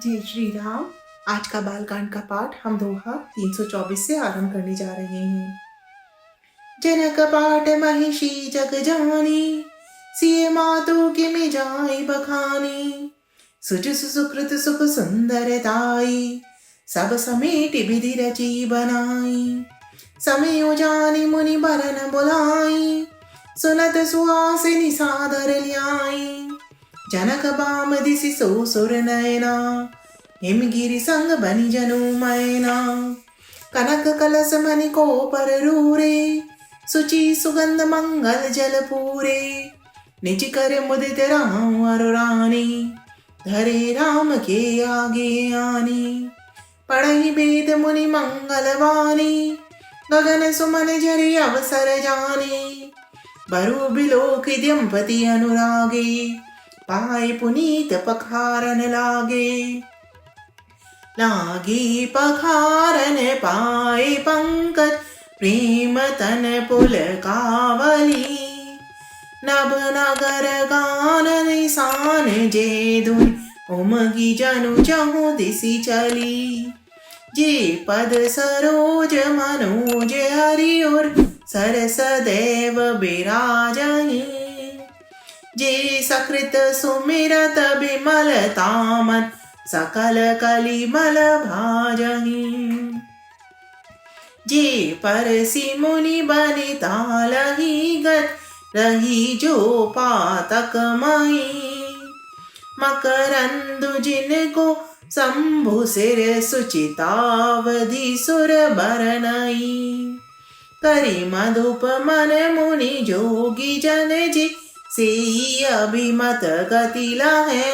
जय श्री राम। आज का बालकांड का पाठ हम दोहा 324 से आरंभ करने जा रहे हैं। जनक पाठ महिषी जग जानी, सिए मातु किमि जाय बखानी। सुजु सुकृत सुख सुंदरताई, सब समेटि विधि रची बनाई। समय जानी मुनि बरन बुलाई, सुनत सुहासिनी सादर ल्याई। जनक बाम दिसि सो सुर नयना, हिमगिरि संग बनि जनु मैना। कनक कलश मणि को पर रूरे, सुचि सुगंध मंगल जल पूरे। निज कर मुदित राम अरु रानी, धरे राम के आगे आनी। पढ़हि वेद मुनि मंगल वाणी, गगन सुमन झरि अवसर जानी। बरु बिलोक दंपति अनुरागे, पाए पुनीत पखारन लागे। लागे पखारन पाए पंकज, प्रेम तन पुलकावली। नभ नगर गान निशान जे धुन, उमगी जनु जहु दिसि चली। जे पद सरोज मनोज हरि और, सरस देव बिराजहि। जे सकृत सुमिरत बिमलता मन, सकल कलिमल भाजहि। जे परसि मुनि बनिता लही गत, रही जो पातक मही। मकरंदु जिनको शंभु सिर, सुचितावधि सुर बरनई। करि मधुप मन मुनि जोगी जन जी, सेई अभिमत गति लहै।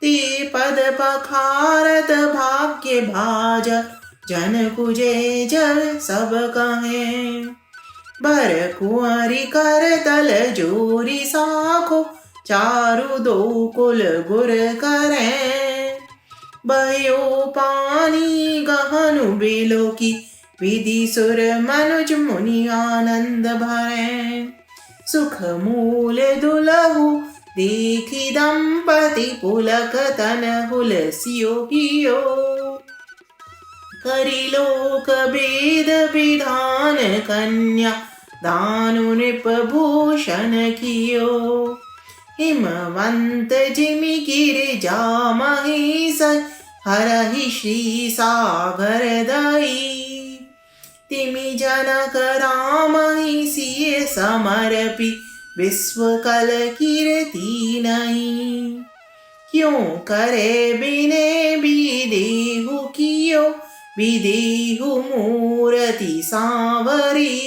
ते पद पखारत भाग्य भाज, जन कुजे जल सब कहें। बर कुंवरी कर तल जोरी साखो, चारु दो कुल गुर करें। भयो पानी गहनु बिलोकी, विधि सुर मनुज मुनि आनंद भरें। सुख मूल दुलहु देखी दंपति, पुलक तन हुलसियो हियो। करि लोक वेद विधान, कन्या दानु नृप भूषण कियो। हिमवंत जिमि गिरिजा महेश, हरहि श्री सागर दई। तिमि जनक राम ही सिए समर्पि, विश्व कल कीर्ति नहीं। क्यों करे बिने विदेहु कियो, विदेहु मूरति सांवरी।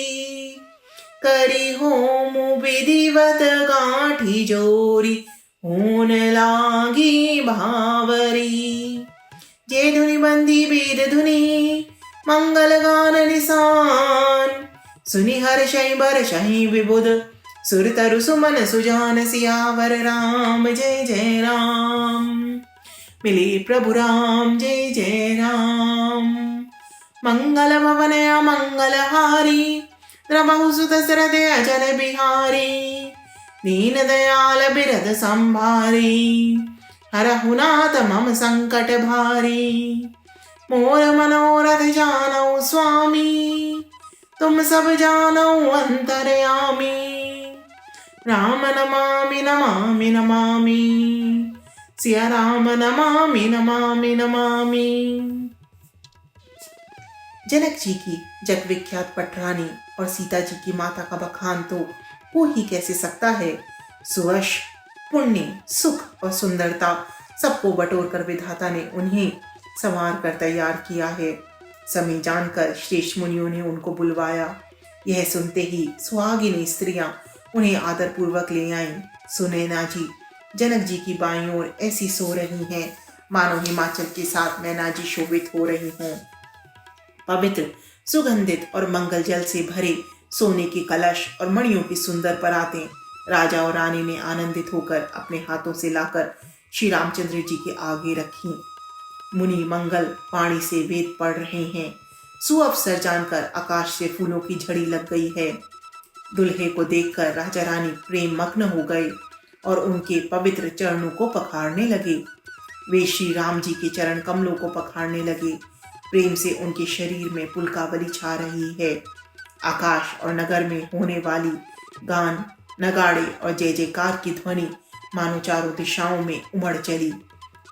करि होम विधिवत गांठी जोरी, ऊन लागी भावरी। जे धुनि बंदी वेद धुनि, मंगल गान निशान। सुनि हर्षहि बरषहि विबुध, सुर तरु सुमन सुजान। सियावर राम जय जय राम, मिले प्रभु राम जय जय राम। मंगल भवन अमंगल हारी, द्रवहु सुत सरद अजल बिहारी। दीन दयाल बिरद संभारी, हरहु नाथ मम संकट भारी। मोर मनोरथ जानौ स्वामी, तुम सब जानौ अंतर्यामी। राम नमामि नमामि नमामि, सिया राम नमामि नमामि नमामि। जनक जी की जग विख्यात पटरानी और सीता जी की माता का बखान तो हो ही कैसे सकता है। सुयश, पुण्य, सुख और सुंदरता सबको बटोर कर विधाता ने उन्हें संवार कर तैयार किया है। समय जानकर श्रेष्ठ मुनियों ने उनको बुलवाया। यह सुनते ही सुहागिनी स्त्रियां उन्हें आदर पूर्वक ले आईं। सुनैना जी जनक जी की बाईं ओर ऐसी सो रही हैं, मानो हिमाचल के साथ नैना जी शोभित हो रही हों। पवित्र, सुगंधित और मंगल जल से भरे सोने के कलश और मणियों की सुंदर परातें राजा और रानी ने आनंदित होकर अपने हाथों से लाकर श्री रामचंद्र जी के आगे रखी। मुनि मंगल पाणी से वेद पढ़ रहे हैं। सुअवसर जानकर आकाश से फूलों की झड़ी लग गई है। दुल्हे को देखकर राजा रानी प्रेम मग्न हो गए और उनके पवित्र चरणों को पखारने लगे। वे श्री राम जी के चरण कमलों को पखाड़ने लगे। प्रेम से उनके शरीर में पुलकावली छा रही है। आकाश और नगर में होने वाली गान, नगाड़े और जय जयकार की ध्वनि मानो चारों दिशाओं में उमड़ चली।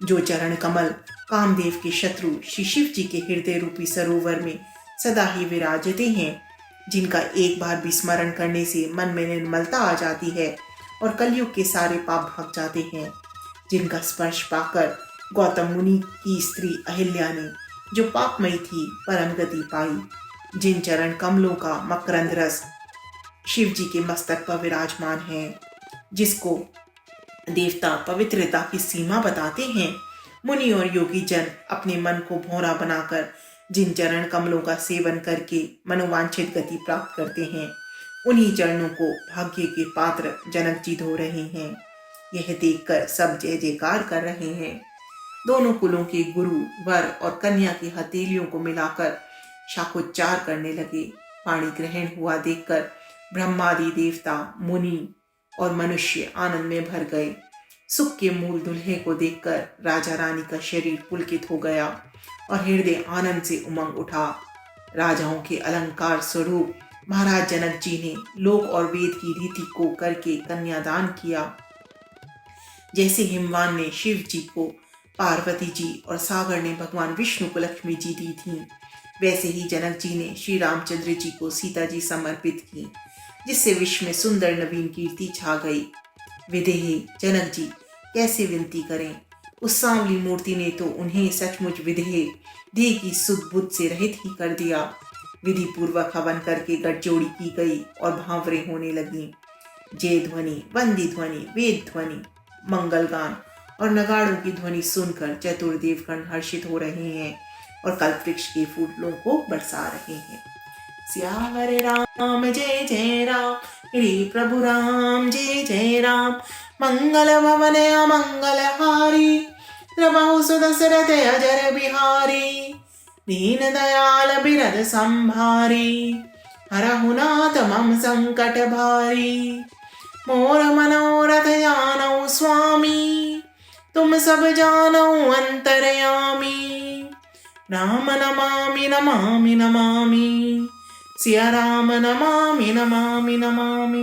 जो चरण कमल कामदेव के शत्रु श्री शिव जी के हृदय रूपी सरोवर में सदा ही विराजते हैं, जिनका एक बार भी स्मरण करने से मन में निर्मलता आ जाती है और कलयुग के सारे पाप भाग जाते हैं, जिनका स्पर्श पाकर गौतम मुनि की स्त्री अहिल्या ने, जो पापमयी थी, परम गति पाई, जिन चरण कमलों का मकरंद रस शिव जी के मस्तक पर विराजमान है, जिसको देवता पवित्रता की सीमा बताते हैं, मुनि और योगी जन अपने मन को भौरा बनाकर जिन चरण कमलों का सेवन करके मनोवांछित गति प्राप्त करते हैं, उन्हीं चरणों को भाग्य के पात्र जनक जी धो रहे हैं। यह देखकर सब जय जयकार कर रहे हैं। दोनों कुलों के गुरु, वर और कन्या की हथेलियों को मिलाकर शाखोच्चार करने लगे। पाणी ग्रहण हुआ देखकर ब्रह्मादि देवता, मुनि और मनुष्य आनंद में भर गए। सुख के मूल दुल्हे को देखकर राजा रानी का शरीर पुलकित हो गया और हृदय आनंद से उमंग उठा। राजाओं के अलंकार स्वरूप महाराज जनक जी ने लोक और वेद की रीति को करके कन्यादान किया। जैसे हिमवान ने शिव जी को पार्वती जी और सागर ने भगवान विष्णु को लक्ष्मी जी दी थी, वैसे ही जनक जी ने श्री रामचंद्र जी को सीता जी समर्पित की, जिससे विश्व में सुंदर नवीन कीर्ति छा गई। विदेही जनक जी कैसे विनती करें। उस सांवली मूर्ति ने तो उन्हें सचमुच विदेह देह की सुध बुद्ध से रहित ही कर दिया। विधि पूर्वक हवन करके गठजोड़ी की गई और भांवरे होने लगी। जय ध्वनि, वंदी ध्वनि, वेद ध्वनि, मंगल गान और नगाड़ों की ध्वनि सुनकर चतुर्देवगण हर्षित हो रहे हैं और कल्पवृक्ष के फूलों को बरसा रहे हैं। सियावर राम जय जय राम, श्री प्रभु राम जय जय राम। मंगल भवन अमंगल हारी, प्रभु सुदशरथ अजर बिहारी। दीन दयाल बिरद संभारी, हरहु नाथ मम संकट भारी। मोर मनोरथ जानौ स्वामी, तुम सब जानौ अंतर्यामी। राम नमामि नमामि नमामि, सिया राम नमामि नमामि नमामि।